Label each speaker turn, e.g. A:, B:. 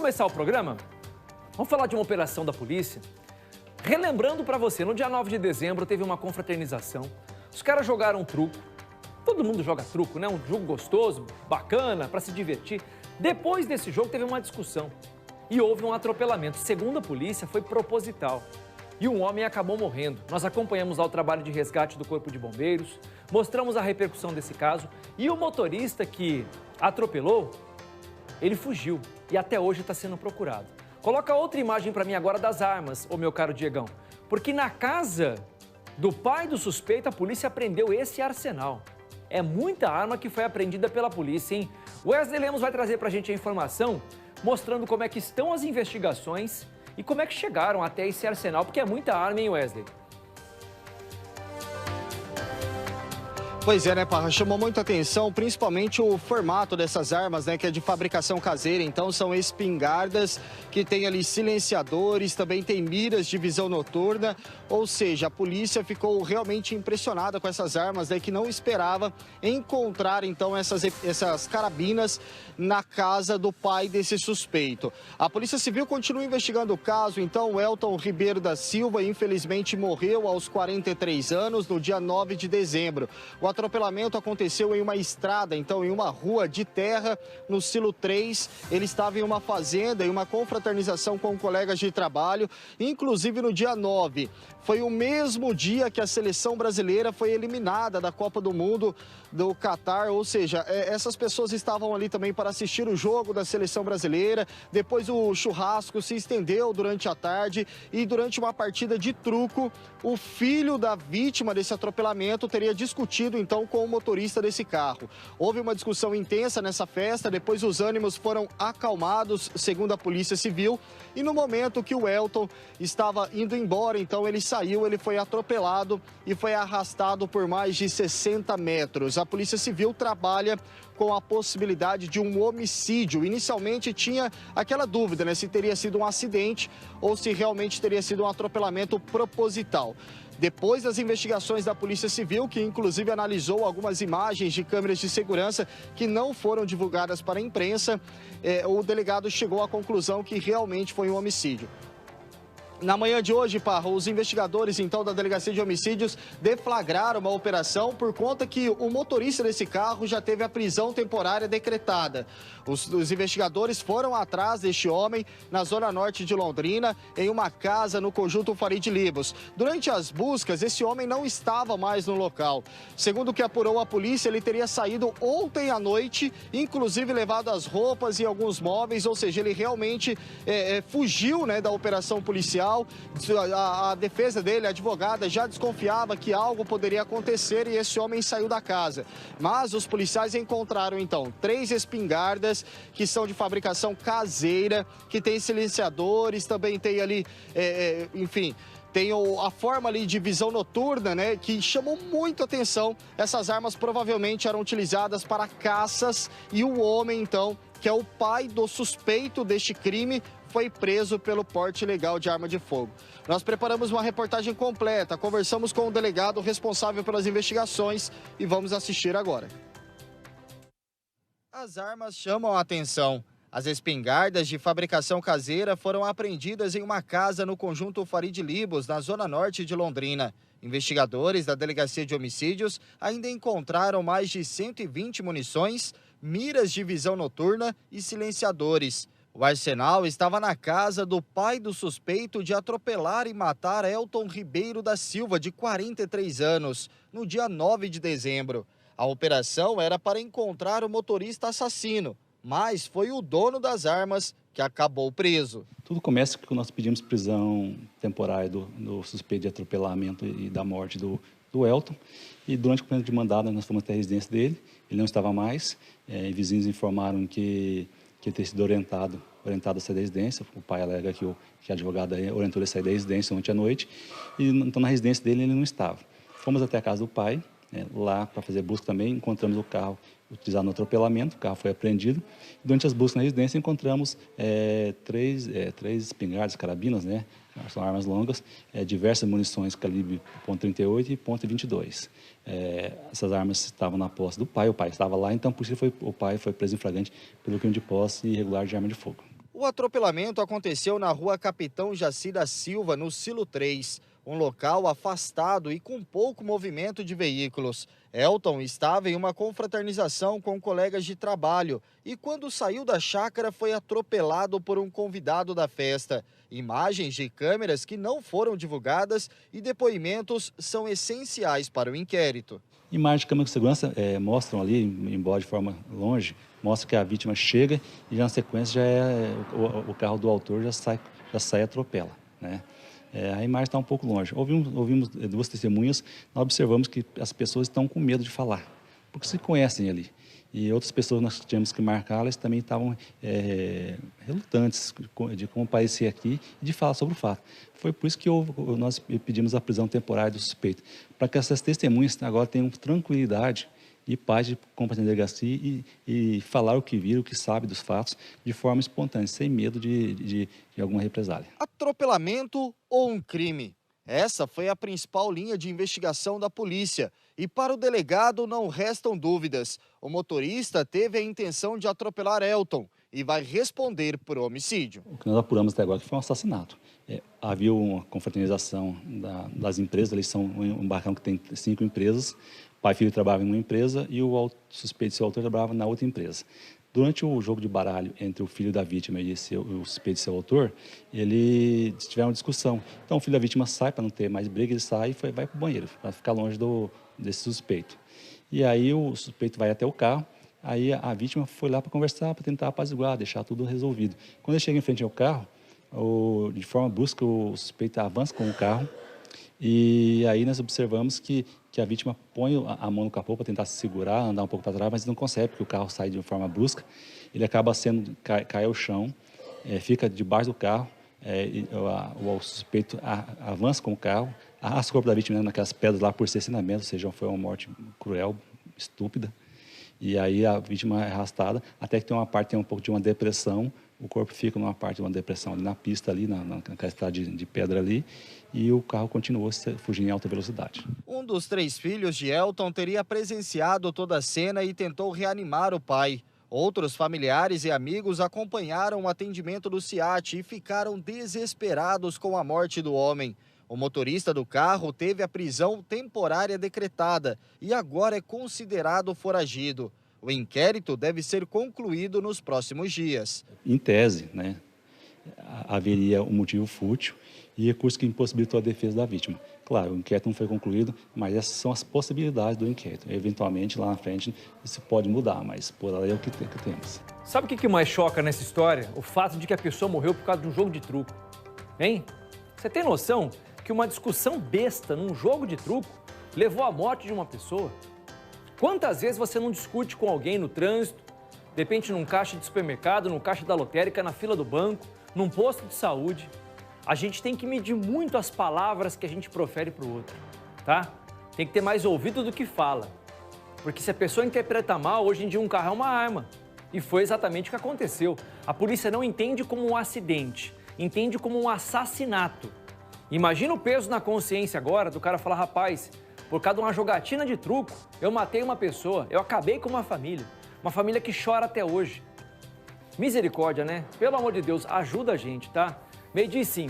A: começar o programa, vamos falar de uma operação da polícia. Relembrando para você, no dia 9 de dezembro teve uma confraternização. Os caras jogaram truco. Todo mundo joga truco, né? Um jogo gostoso, bacana, para se divertir. Depois desse jogo teve uma discussão e houve um atropelamento. Segundo a polícia, foi proposital. E um homem acabou morrendo. Nós acompanhamos lá o trabalho de resgate do Corpo de Bombeiros, mostramos a repercussão desse caso e o motorista que atropelou, ele fugiu e até hoje está sendo procurado. Coloca outra imagem para mim agora das armas, ô meu caro Diegão, porque na casa do pai do suspeito a polícia apreendeu esse arsenal. É muita arma que foi apreendida pela polícia, hein? Wesley Lemos vai trazer para a gente a informação mostrando como é que estão as investigações e como é que chegaram até esse arsenal, porque é muita arma, hein, Wesley?
B: Pois é, né, Parra? Chamou muita atenção, principalmente o formato dessas armas, né, que é de fabricação caseira. Então, são espingardas que tem ali silenciadores, também tem miras de visão noturna. Ou seja, a polícia ficou realmente impressionada com essas armas, né, que não esperava encontrar, então, essas carabinas na casa do pai desse suspeito. A Polícia Civil continua investigando o caso. Então, o Elton Ribeiro da Silva, infelizmente, morreu aos 43 anos, no dia 9 de dezembro. O atropelamento aconteceu em uma estrada, então em uma rua de terra, no Silo 3. Ele estava em uma fazenda, em uma confraternização com colegas de trabalho, inclusive no dia 9. Foi o mesmo dia que a seleção brasileira foi eliminada da Copa do Mundo do Catar, ou seja, essas pessoas estavam ali também para assistir o jogo da seleção brasileira. Depois o churrasco se estendeu durante a tarde e durante uma partida de truco, o filho da vítima desse atropelamento teria discutido então com o motorista desse carro. Houve uma discussão intensa nessa festa, depois os ânimos foram acalmados, segundo a Polícia Civil, e no momento que o Elton estava indo embora, então ele saiu, ele foi atropelado e foi arrastado por mais de 60 metros. A Polícia Civil trabalha com a possibilidade de um homicídio. Inicialmente tinha aquela dúvida, né, se teria sido um acidente ou se realmente teria sido um atropelamento proposital. Depois das investigações da Polícia Civil, que inclusive analisou algumas imagens de câmeras de segurança que não foram divulgadas para a imprensa, o delegado chegou à conclusão que realmente foi um homicídio. Na manhã de hoje, Parra, os investigadores, então, da Delegacia de Homicídios deflagraram uma operação por conta que o motorista desse carro já teve a prisão temporária decretada. Os investigadores foram atrás deste homem na zona norte de Londrina, em uma casa no conjunto Farid Libos. Durante as buscas, esse homem não estava mais no local. Segundo o que apurou a polícia, ele teria saído ontem à noite, inclusive levado as roupas e alguns móveis, ou seja, ele realmente fugiu, né, da operação policial. A defesa dele, a advogada, já desconfiava que algo poderia acontecer e esse homem saiu da casa. Mas os policiais encontraram, então, 3 espingardas que são de fabricação caseira, que tem silenciadores, também tem ali, enfim... Tem a forma ali de visão noturna, né, que chamou muito atenção. Essas armas provavelmente eram utilizadas para caças e o homem, então, que é o pai do suspeito deste crime, foi preso pelo porte ilegal de arma de fogo. Nós preparamos uma reportagem completa, conversamos com o delegado responsável pelas investigações e vamos assistir agora. As armas chamam a atenção. As espingardas de fabricação caseira foram apreendidas em uma casa no conjunto Farid Libos, na zona norte de Londrina. Investigadores da Delegacia de Homicídios ainda encontraram mais de 120 munições, miras de visão noturna e silenciadores. O arsenal estava na casa do pai do suspeito de atropelar e matar Elton Ribeiro da Silva, de 43 anos, no dia 9 de dezembro. A operação era para encontrar o motorista assassino, mas foi o dono das armas que acabou preso.
C: Tudo começa quando nós pedimos prisão temporária do suspeito de atropelamento e da morte do Elton. E durante o cumprimento de mandado nós fomos até a residência dele, ele não estava mais. Vizinhos informaram que ele teria sido orientado a sair da residência. O pai alega que a advogada orientou ele a sair da residência ontem à noite. E então na residência dele ele não estava. Fomos até a casa do pai, lá para fazer busca também, encontramos o carro utilizado no atropelamento, o carro foi apreendido. Durante as buscas na residência encontramos 3 espingardas, carabinas, né? São armas longas, diversas munições calibre .38 e .22. Essas armas estavam na posse do pai, o pai estava lá, então por isso o pai foi preso em flagrante pelo crime de posse irregular de arma de fogo.
B: O atropelamento aconteceu na rua Capitão Jaci da Silva, no Silo 3, um local afastado e com pouco movimento de veículos. Elton estava em uma confraternização com colegas de trabalho e, quando saiu da chácara, foi atropelado por um convidado da festa. Imagens de câmeras que não foram divulgadas e depoimentos são essenciais para o inquérito.
C: Imagens de câmera de segurança mostram ali, embora de forma longe, mostra que a vítima chega e já na sequência o carro do autor já sai e atropela, né? A imagem está um pouco longe. Ouvimos duas testemunhas, nós observamos que as pessoas estão com medo de falar, porque se conhecem ali. E outras pessoas nós tínhamos que marcar, elas também estavam relutantes de comparecer aqui e de falar sobre o fato. Foi por isso que nós pedimos a prisão temporária do suspeito, para que essas testemunhas agora tenham tranquilidade e paz de comparecer na delegacia e falar o que viram, o que sabe dos fatos, de forma espontânea, sem medo de alguma represália.
B: Atropelamento ou um crime? Essa foi a principal linha de investigação da polícia. E para o delegado não restam dúvidas. O motorista teve a intenção de atropelar Elton e vai responder por homicídio.
C: O que nós apuramos até agora foi um assassinato. Havia uma confraternização das empresas, eles são um barracão que tem 5 empresas. Pai e filho trabalhavam em uma empresa e o suspeito de ser autor trabalhava na outra empresa. Durante o jogo de baralho entre o filho da vítima e o suspeito de ser autor, eles tiveram uma discussão. Então o filho da vítima sai, para não ter mais briga, ele sai e vai para o banheiro, para ficar longe desse suspeito. E aí o suspeito vai até o carro, aí a vítima foi lá para conversar, para tentar apaziguar, deixar tudo resolvido. Quando ele chega em frente ao carro, de forma brusca, o suspeito avança com o carro, e aí nós observamos que a vítima põe a mão no capô para tentar se segurar, andar um pouco para trás, mas não consegue, porque o carro sai de uma forma brusca. Ele acaba cai ao chão, fica debaixo do carro, o suspeito avança com o carro, arrasta o corpo da vítima naquelas pedras lá por cercenamento, ou seja, foi uma morte cruel, estúpida. E aí a vítima é arrastada, até que tem uma parte, tem um pouco de uma depressão, o corpo fica numa parte de uma depressão ali na pista, ali, naquela estrada de pedra ali, e o carro continuou fugindo em alta velocidade.
B: Um dos 3 filhos de Elton teria presenciado toda a cena e tentou reanimar o pai. Outros familiares e amigos acompanharam o atendimento do SIAT e ficaram desesperados com a morte do homem. O motorista do carro teve a prisão temporária decretada e agora é considerado foragido. O inquérito deve ser concluído nos próximos dias.
C: Em tese, né, haveria um motivo fútil e recurso que impossibilitou a defesa da vítima. Claro, o inquérito não foi concluído, mas essas são as possibilidades do inquérito. Eventualmente, lá na frente, isso pode mudar, mas por aí é o que temos.
A: Sabe o que mais choca nessa história? O fato de que a pessoa morreu por causa de um jogo de truco. Hein? Você tem noção que uma discussão besta num jogo de truco levou à morte de uma pessoa? Quantas vezes você não discute com alguém no trânsito, de repente num caixa de supermercado, num caixa da lotérica, na fila do banco, num posto de saúde? A gente tem que medir muito as palavras que a gente profere para o outro, tá? Tem que ter mais ouvido do que fala. Porque se a pessoa interpreta mal, hoje em dia um carro é uma arma. E foi exatamente o que aconteceu. A polícia não entende como um acidente, entende como um assassinato. Imagina o peso na consciência agora do cara falar, rapaz, por causa de uma jogatina de truco, eu matei uma pessoa, eu acabei com uma família que chora até hoje. Misericórdia, né? Pelo amor de Deus, ajuda a gente, tá? 12h05.